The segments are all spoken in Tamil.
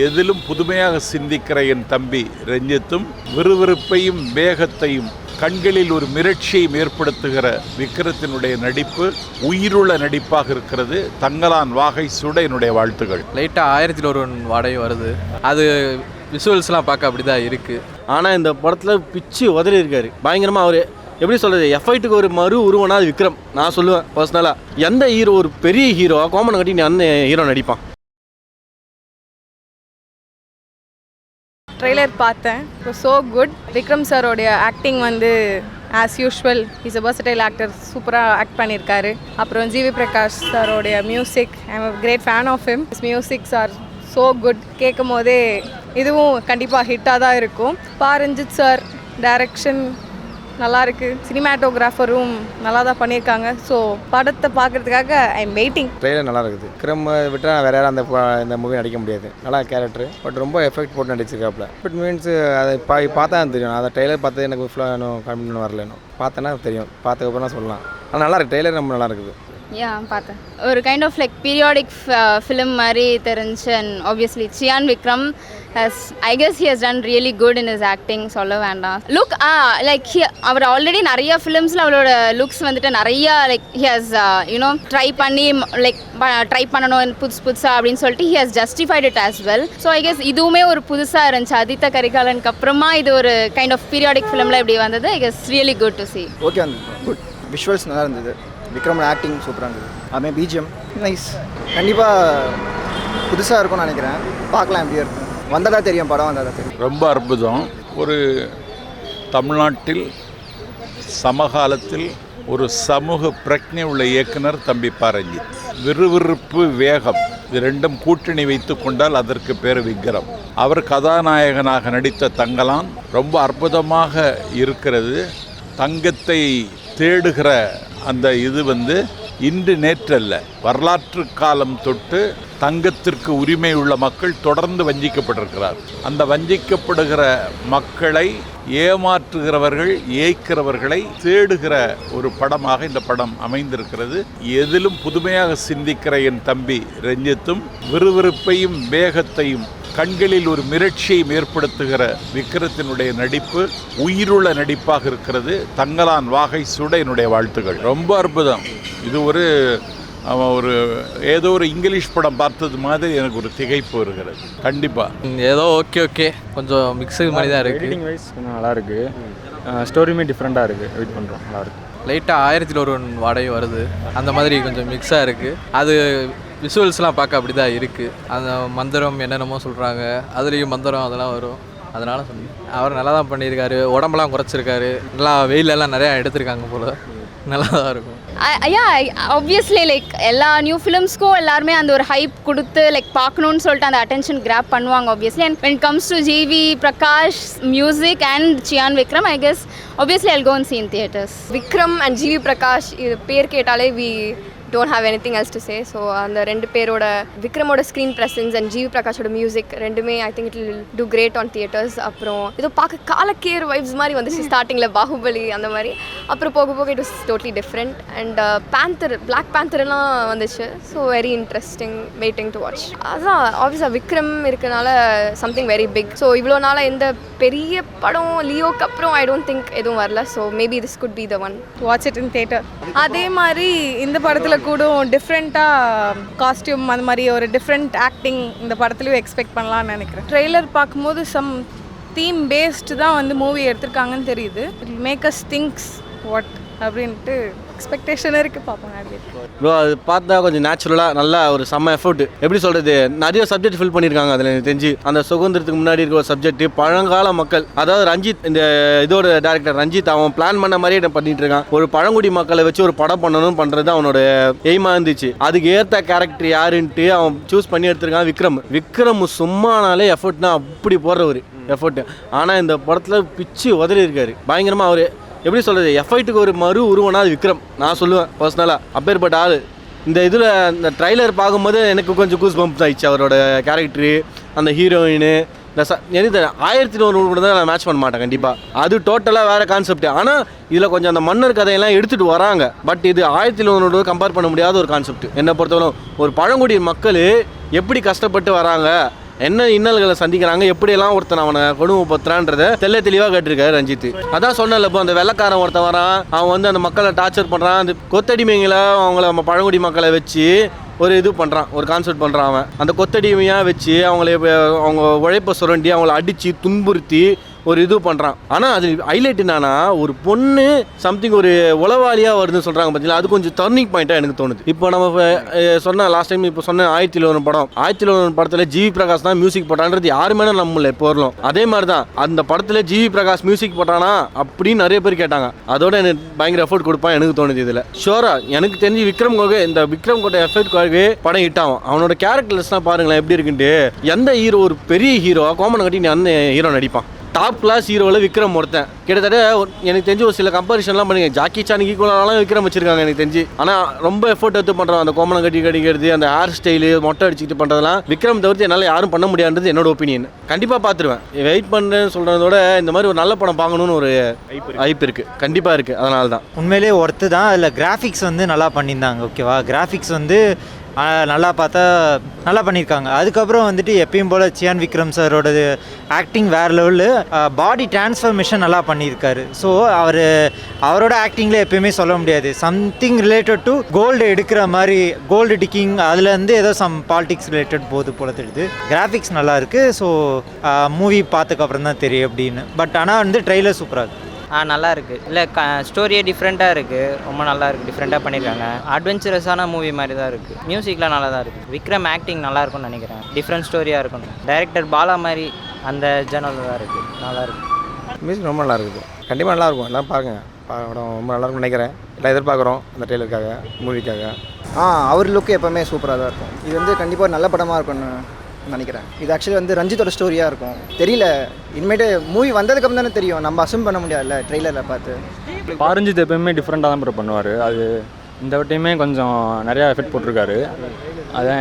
எதிலும் புதுமையாக சிந்திக்கிற என் தம்பி ரஞ்சித்தும் விறுவிறுப்பையும் வேகத்தையும் கண்களில் ஒரு மிரட்சியை ஏற்படுத்துகிற விக்ரத்தினுடைய நடிப்பு உயிருள்ள நடிப்பாக இருக்கிறது. தங்கலான் வாகை சூட என்னுடைய வாழ்த்துக்கள். லைட்டாக 1001 வாடகை வருது. அது விஷுவல்ஸ்லாம் பார்க்க அப்படி தான் இருக்குது. ஆனால் இந்த படத்தில் பிச்சு உதறி இருக்காரு பயங்கரமாக. அவர் எப்படி சொல்கிறது, எஃப்ஐட்டுக்கு ஒரு மறு உருவனா அது விக்ரம். நான் சொல்லுவேன் பர்சனலாக, எந்த ஹீரோ ஒரு பெரிய ஹீரோ கோமனை கட்டி அந்த ஹீரோ நடிப்பான். ட்ரெய்லர் பார்த்தேன். So good. விக்ரம் சாரோடைய ஆக்டிங் வந்து as usual is a versatile actor, சூப்பராக ஆக்ட் பண்ணியிருக்காரு. அப்புறம் ஜிவி பிரகாஷ் சாரோடைய music, I am a great fan of him. His musics are so good. கேட்கும் போதே இதுவும் கண்டிப்பாக ஹிட்டாக தான் இருக்கும். ரஞ்சித் சார் டைரக்ஷன் நல்லாயிருக்கு, சினிமாட்டோகிராஃபரும் நல்லா தான் பண்ணியிருக்காங்க. ஸோ படத்தை பார்க்குறதுக்காக ஐ எம் வெயிட்டிங். ட்ரெய்லர் நல்லா இருக்குது. விக்ரம் விட்டால் வேறு யாரும் இந்த மூவி நடிக்க முடியாது. நல்லா கேரக்டர், பட் ரொம்ப எஃபெக்ட் போட்டு நடிச்சிருக்காப்புல. பட் மீன்ஸ் அதை பார்த்தா தெரியும். அதை ட்ரெய்லர் பார்த்து எனக்கு ஃபுல்லாக இன்னும் கம்மின்னு வரல. இன்னும் பார்த்தேன்னா தெரியும், பார்த்ததுக்கப்புறம் தான் சொல்லலாம். ஆனால் நல்லா இருக்குது, ட்ரெய்லர் ரொம்ப நல்லா இருக்குது. பார்த்தேன். ஒரு kind of like periodic film மாதிரி தெரிஞ்சு. And obviously Chiyaan Vikram I guess he has done really good in his acting. சொல்ல வேண்டாம். லுக் லைக் அவர் ஆல்ரெடி நிறைய ஃபிலிம்ஸில் அவரோட லுக்ஸ் வந்துட்டு நிறைய like he has you know try பண்ணி லைக் ட்ரை பண்ணணும் புதுசாக அப்படின்னு சொல்லிட்டு he has justified it as well. So I guess இதுவுமே ஒரு புதுசாக இருந்துச்சு. ஆதித்த கரிகாலனுக்கு அப்புறமா இது ஒரு கைண்ட் ஆஃப் பீரியாடிக் ஃபிலிமில் இப்படி வந்தது. I guess really good to C. Okay, good. Visuals நல்லா இருந்தது. விக்ரமோட ஆக்டிங் சூப்பராக இருந்தது. அதுமாதிரி பிஜிஎம் நைஸ். கண்டிப்பாக புதுசாக இருக்கும்னு நினைக்கிறேன். பார்க்கலாம் எப்படி இருக்கும். வந்தால் தான் தெரியும், படம் வந்தால் தான் தெரியும். ரொம்ப அற்புதம். ஒரு தமிழ்நாட்டில் சமகாலத்தில் ஒரு சமூக பிரக்ஞை உள்ள இயக்குனர் தம்பி ரஞ்சித். விறுவிறுப்பு, வேகம் இது ரெண்டும் கூட்டணி வைத்து கொண்டால் அதற்கு பேர் விக்ரம். அவர் கதாநாயகனாக நடித்த தங்கலான் ரொம்ப அற்புதமாக இருக்கிறது. தங்கத்தை தேடுகிற அந்த இது வந்து இன்று நேற்றல்ல, வரலாற்று காலம் தொட்டு தங்கத்திற்கு உரிமை உள்ள மக்கள் தொடர்ந்து வஞ்சிக்கப்பட்டிருக்கிறார். அந்த வஞ்சிக்கப்படுகிற மக்களை ஏமாற்றுகிறவர்கள், ஏய்க்கிறவர்களை தேடுகிற ஒரு படமாக இந்த படம் அமைந்திருக்கிறது. எதிலும் புதுமையாக சிந்திக்கிற என் தம்பி ரஞ்சித்தும் விறுவிறுப்பையும் வேகத்தையும் கண்களில் ஒரு மிரட்சியை ஏற்படுத்துகிற விக்ரத்தினுடைய நடிப்பு உயிருள்ள நடிப்பாக இருக்கிறது. தங்கலான் வாகை சூட என்னுடைய வாழ்த்துக்கள். ரொம்ப அற்புதம். இது ஒரு ஏதோ ஒரு இங்கிலீஷ் படம் பார்த்தது மாதிரி எனக்கு ஒரு திகைப்பு வருகிறது. கண்டிப்பாக ஏதோ ஓகே கொஞ்சம் மிக்சடு மாதிரி தான் இருக்குது. ரீடிங் வைஸ் கொஞ்சம் நல்லா இருக்குது. ஸ்டோரியுமே டிஃப்ரெண்ட்டாக இருக்குது. வெயிட் பண்ணுறோம். நல்லா இருக்குது. லைட்டாக 1001 வாடகை வருது. அந்த மாதிரி கொஞ்சம் மிக்ஸாக இருக்குது. அது விஷுவல்ஸ்லாம் பார்க்க அப்படி தான் இருக்குது. அந்த மந்திரம் என்னென்னமோ சொல்கிறாங்க, அதுலேயும் மந்திரம் அதெல்லாம் வரும். அதனால் சொன்னேன். அவர் நல்லா தான் பண்ணியிருக்காரு. உடம்பெல்லாம் குறைச்சிருக்காரு. நல்லா வெயிலெல்லாம் நிறையா எடுத்திருக்காங்க போல். நல்லா தான் இருக்கும். ஆப்வியஸ்லி லைக் எல்லா நியூ ஃபிலிம்ஸ்க்கும் எல்லாருமே அந்த ஒரு ஹைப் கொடுத்து லைக் பார்க்கணுன்னு சொல்லிட்டு அந்த அட்டென்ஷன் கிராப் பண்ணுவாங்க obviously. And when it comes to GV Prakash music and Chiyaan Vikram, I guess obviously I'll go and see in theatres. Vikram and GV Prakash இது பேர் கேட்டாலே we don't have anything else to say. So அந்த ரெண்டு பேரோட விக்ரமோட ஸ்க்ரீன் ப்ரெசன்ஸ் அண்ட் ஜிவி பிரகாஷோட மியூசிக் ரெண்டுமே I think it will do great on theatres. அப்புறம் இது பார்க்க காலக்கேர் வைப்ஸ் மாதிரி வந்துச்சு ஸ்டார்டிங்கில், பாகுபலி அந்த மாதிரி. அப்புறம் போக போக it was totally different. And black பேந்தர்லாம் வந்துச்சு. So very interesting, waiting to watch. அதுதான் ஆப்வியஸாக விக்ரம் இருக்கனால சம்திங் வெரி பிக். ஸோ இவ்வளோ நாளாக எந்த பெரிய படம் லியோக்கு அப்புறம் ஐ டோன்ட் திங்க் எதுவும் வரல. So maybe this could be the one. Watch it in theatre. அதே மாதிரி இந்த படத்தில் கூட டிஃப்ரெண்ட்டாக காஸ்டியூம் அந்த மாதிரி ஒரு டிஃப்ரெண்ட் ஆக்டிங் இந்த படத்துலையும் எக்ஸ்பெக்ட் பண்ணலான்னு நினைக்கிறேன். ட்ரெய்லர் பார்க்கும்போது சம் தீம் பேஸ்டு தான் வந்து மூவி எடுத்திருக்காங்கன்னு தெரியுது. It make us think what அப்படின்ட்டு எக்ஸ்பெக்டேஷன் இருக்குது. பார்ப்போம் அப்படி ப்ரோ. அது பார்த்தா கொஞ்சம் நேச்சுரலாக நல்லா ஒரு செம்ம எஃபர்ட். எப்படி சொல்கிறது, நிறைய சப்ஜெக்ட் ஃபில் பண்ணியிருக்காங்க. அதில் எனக்கு தெரிஞ்சு அந்த சுதந்திரத்துக்கு முன்னாடி இருக்கிற ஒரு சப்ஜெக்ட், பழங்கால மக்கள், அதாவது ரஞ்சித் இந்த இதோட டேரக்டர் ரஞ்சித் அவன் பிளான் பண்ண மாதிரியே பண்ணிட்டு இருக்கான். ஒரு பழங்குடி மக்களை வச்சு ஒரு படம் பண்ணணும்னு பண்ணுறது அவனோட எய்மாக இருந்துச்சு. அதுக்கு ஏற்ற கேரக்டர் யாருன்ட்டு அவன் சூஸ் பண்ணி எடுத்திருக்கான். விக்ரம் சும்மானாலே எஃபர்ட்னா அப்படி போடுற ஒரு எஃபர்ட். ஆனால் இந்த படத்தில் பிச்சு உதறி இருக்காரு பயங்கரமாக. அவர் எப்படி சொல்கிறது, எஃப்ஐட்டுக்கு ஒரு மறு உருவனா அது விக்ரம். நான் சொல்லுவேன் பர்சனலாக. அப்பேற்பட்ட ஆள். இந்த இதில் இந்த ட்ரைலர் பார்க்கும்போது எனக்கு கொஞ்சம் கூஸ் பம்ப்ஸ் ஆயிடுச்சு. அவரோட கேரக்டரு, அந்த ஹீரோயின், இந்த எனக்கு 1001 கூட தான் நான் மேட்ச் பண்ண மாட்டேன் கண்டிப்பாக. அது டோட்டலாக வேறு கான்செப்ட். ஆனால் இதில் கொஞ்சம் அந்த மன்னர் கதையெல்லாம் எடுத்துகிட்டு வராங்க. பட் இது 1001 கம்பேர் பண்ண முடியாத ஒரு கான்செப்ட் என்னை பொறுத்தவரை. ஒரு பழங்குடி மக்கள் எப்படி கஷ்டப்பட்டு வராங்க, என்ன இன்னல்களை சந்திக்கிறாங்க, எப்படியெல்லாம் ஒருத்தன் அவனை கொடுமைப்படுத்துறான்றத தெளிவாக கேட்டிருக்காரு ரஞ்சித். அதான் சொன்னல, இப்போ அந்த வெள்ளைக்காரன் ஒருத்தன் வரான், அவன் வந்து அந்த மக்களை டார்ச்சர் பண்ணுறான், அந்த கொத்தடிமைங்களை அவங்கள நம்ம பழங்குடி மக்களை வச்சு ஒரு இது பண்ணுறான், ஒரு கான்செப்ட் பண்ணுறான். அவன் அந்த கொத்தடிமையாக வச்சு அவங்க உழைப்பை சுரண்டி அவங்கள அடித்து துன்புறுத்தி ஒரு இது பண்ணுறான். ஆனால் அது ஹைலைட் என்னன்னா, ஒரு பொண்ணு சம்திங் ஒரு உளவாளியாக வருதுன்னு சொல்கிறாங்க பார்த்தீங்களா, அது கொஞ்சம் டர்னிங் பாயிண்ட்டாக எனக்கு தோணுது. இப்போ நம்ம சொன்ன லாஸ்ட் டைம் இப்போ சொன்ன 1001 படம், 1001 படத்தில் ஜிவி பிரகாஷ் தான் மியூசிக் போட்டான்றது யாருமே நம்மள இப்போ வரலாம். அதே மாதிரி தான் அந்த படத்தில் ஜிவி பிரகாஷ் மியூசிக் போட்டானா அப்படின்னு நிறைய பேர் கேட்டாங்க. அதோட எனக்கு பயங்கர எஃபர்ட் கொடுப்பான் எனக்கு தோணுது. இதில் ஷோரா எனக்கு தெரிஞ்சு விக்ரம் கோட்டை எஃபர்ட்காகவே படம் ஹிட் ஆகும். அவனோட கேரக்டர்ஸ்லாம் பாருங்களேன் எப்படி இருக்குன்ட்டு. எந்த ஹீரோ ஒரு பெரிய ஹீரோ கோமனை கட்டி அந்த ஹீரோ நடிப்பான். டாப் கிளாஸ் ஹீரோவில் விக்ரம் ஒருத்தன். கிட்டத்தட்ட எனக்கு தெரிஞ்சு ஒரு சில கம்பேரிஷன்லாம் பண்ணுங்க, ஜாக்கி சானுக்கு ஈக்குவலாலாம் விக்ரம் வச்சிருக்காங்க எனக்கு தெரிஞ்சு. ஆனால் ரொம்ப எஃபோர்ட் எடுத்து பண்ணுறான். அந்த கோமனை கட்டி கடிக்கிறது, அந்த ஹேர் ஸ்டைலு, மொட்டை அடிச்சுட்டு பண்ணுறதெல்லாம் விக்ரம் தவிர்த்து என்னால் யாரும் பண்ண முடியாதுன்றது என்னோட ஒப்பீனியன். கண்டிப்பாக பார்த்துருவேன். வெயிட் பண்ணுறேன்னு சொல்கிறதோட இந்த மாதிரி ஒரு நல்ல படம் பார்க்கணுன்னு ஒரு ஹைப் இருக்குது, கண்டிப்பாக இருக்குது. அதனால தான் உண்மையிலே ஒர்த்து தான். அதில் கிராஃபிக்ஸ் வந்து நல்லா பண்ணியிருந்தாங்க. ஓகேவா, கிராஃபிக்ஸ் வந்து நல்லா பார்த்தா நல்லா பண்ணியிருக்காங்க. அதுக்கப்புறம் வந்துட்டு எப்பயும் போல் சியான் விக்ரம் சாரோட ஆக்டிங் வேறு லெவலு, பாடி டிரான்ஸ்ஃபர்மேஷன் நல்லா பண்ணியிருக்காரு. ஸோ அவரோட ஆக்டிங்கில் எப்பயுமே சொல்ல முடியாது, சம்திங் ரிலேட்டட் டு கோல்டு எடுக்கிற மாதிரி, கோல்டு டிக்கிங் அதுலேருந்து ஏதோ சம் பாலிடிக்ஸ் ரிலேட்டட் போது போல தெரியுது. கிராஃபிக்ஸ் நல்லா இருக்குது. ஸோ மூவி பார்த்ததுக்கப்புறம் தான் தெரியும் அப்படின்னு. பட் ஆனால் வந்து ட்ரெய்லர் சூப்பராக இருக்குது. நல்லா இருக்குது. இல்லை ஸ்டோரியே டிஃப்ரெண்ட்டாக இருக்குது, ரொம்ப நல்லா இருக்குது, டிஃப்ரெண்ட்டாக பண்ணியிருக்காங்க. அட்வென்ச்சரஸான மூவி மாதிரி தான் இருக்குது. மியூசிக்லாம் நல்லா தான் இருக்குது. விக்ரம் ஆக்டிங் நல்லா இருக்கும்னு நினைக்கிறேன். டிஃப்ரெண்ட் ஸ்டோரியாக இருக்கணும். டைரக்டர் பாலா மாதிரி அந்த ஜேர்னலில் தான் இருக்குது. நல்லா இருக்குது. மியூசிக் ரொம்ப நல்லா இருக்குது. கண்டிப்பாக நல்லாயிருக்கும். எல்லாம் பாருங்க, படம் ரொம்ப நல்லாயிருக்கும்னு நினைக்கிறேன். எல்லாம் எதிர்பார்க்குறோம் அந்த ட்ரெய்லருக்காக, மூவிக்காக. அவர் லுக்கு எப்போவுமே சூப்பராக தான் இருக்கும். இது வந்து கண்டிப்பாக நல்ல படமாக இருக்கும்னு நினைக்கிறேன். இது ஆக்சுவலி வந்து ரஞ்சித்தோட ஸ்டோரியாக இருக்கும். தெரியல, இனிமேட்டு மூவி வந்ததுக்கப்புறம் தானே தெரியும். நம்ம அசூம் பண்ண முடியாதுல்ல ட்ரெய்லரில் பார்த்து. ரஞ்சித் எப்பயுமே டிஃப்ரெண்ட்டாக தான் பண்ணுவார். அது இந்த வட்டையுமே கொஞ்சம் நிறையா எஃபெக்ட் போட்டிருக்காரு. அதான்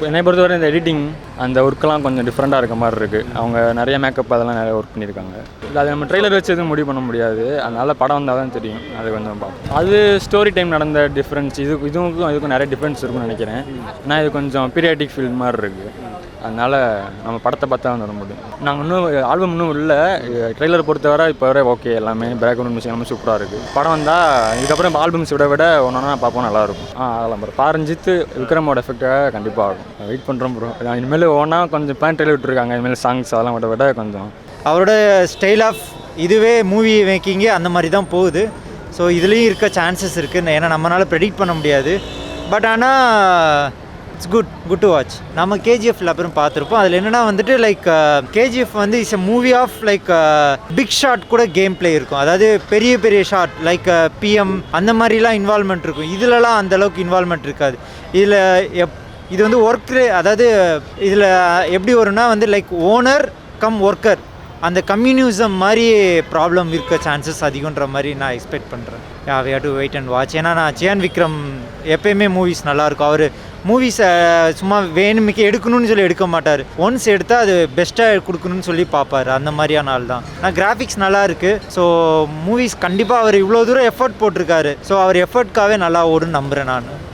என்னை பொறுத்தவரை இந்த எடிட்டிங் அந்த ஒர்க்கெலாம் கொஞ்சம் டிஃப்ரெண்ட்டாக இருக்க மாதிரி இருக்குது. அவங்க நிறைய மேக்கப் அதெல்லாம் நிறைய ஒர்க் பண்ணியிருக்காங்க. இல்லை அது நம்ம ட்ரெய்லர் வச்சு எதுவும் முடிவு பண்ண முடியாது. அதனால் படம் வந்தால் தான் தெரியும். அது கொஞ்சம் பார்ப்போம். அது ஸ்டோரி டைம் நடந்த டிஃப்ரென்ஸ், இதுக்கும் நிறைய டிஃப்ரென்ஸ் இருக்குன்னு நினைக்கிறேன். ஆனால் இது கொஞ்சம் பீரியாடிக் ஃபில்ம் மாதிரி இருக்குது. அதனால் நம்ம படத்தை பார்த்தா வந்து வர முடியும். நாங்கள் இன்னும் ஆல்பம் இன்னும் இல்லை. ட்ரெய்லர் பொறுத்தவரை இப்போ வரை ஓகே, எல்லாமே பேக்ரவுண்ட் மியூசிக் எல்லாமே சூப்பராக இருக்குது. படம் வந்தால் இதுக்கப்புறம் ஆல்பம்ஸ் விட ஒன்றா பார்ப்போம், நல்லாயிருக்கும். அதெல்லாம் ப்ரோ ரஞ்சித் விக்ரமோட எஃபெக்டாக கண்டிப்பாக ஆகும். வெயிட் பண்ணுறோம் ப்ரோ. இனிமேல் ஒன்றா கொஞ்சம் பிளான் ட்ரெய்லர் விட்டுருக்காங்க. இனிமேல் சாங்ஸ் அதெல்லாம் விட கொஞ்சம் அவரோட ஸ்டைல் ஆஃப் இதுவே மூவி மேக்கிங்கே அந்த மாதிரி தான் போகுது. ஸோ இதுலேயும் இருக்க சான்சஸ் இருக்குது. ஏன்னா நம்மளால் ப்ரெடிக்ட் பண்ண முடியாது. பட் ஆனால் இட்ஸ் குட் டு வாட்ச். நம்ம கேஜிஎஃப்ல அப்புறம் பார்த்துருப்போம். அதில் என்னென்னா வந்துட்டு லைக் கேஜிஎஃப் வந்து it's a movie of like big shot கூட கேம் பிளே இருக்கும். அதாவது பெரிய ஷாட் லைக் பிஎம் அந்த மாதிரிலாம் இன்வால்மெண்ட் இருக்கும். இதிலலாம் அந்தளவுக்கு இன்வால்மெண்ட் இருக்காது. இதில் இது வந்து ஒர்க்கு, அதாவது இதில் எப்படி வரும்னா வந்து லைக் ஓனர் கம் ஒர்க்கர், அந்த கம்யூனிசம் மாதிரி ப்ராப்ளம் இருக்க சான்சஸ் அதிகன்ற மாதிரி நான் எக்ஸ்பெக்ட் பண்ணுறேன். We have to wait and watch. ஏன்னா நான் சியான் விக்ரம் எப்பயுமே மூவிஸ் நல்லாயிருக்கும். அவர் மூவிஸை சும்மா வேணுமிக்க எடுக்கணும்னு சொல்லி எடுக்க மாட்டார். ஒன்ஸ் எடுத்தால் அது பெஸ்ட்டாக கொடுக்கணும்னு சொல்லி பார்ப்பார். அந்த மாதிரியான ஆள் தான். ஆனால் கிராஃபிக்ஸ் நல்லா இருக்குது. ஸோ மூவிஸ் கண்டிப்பாக அவர் இவ்வளோ தூரம் எஃபர்ட் போட்டிருக்காரு. ஸோ அவர் எஃபர்ட்காகவே நல்லா ஓடுன்னு நம்புகிறேன் நான்.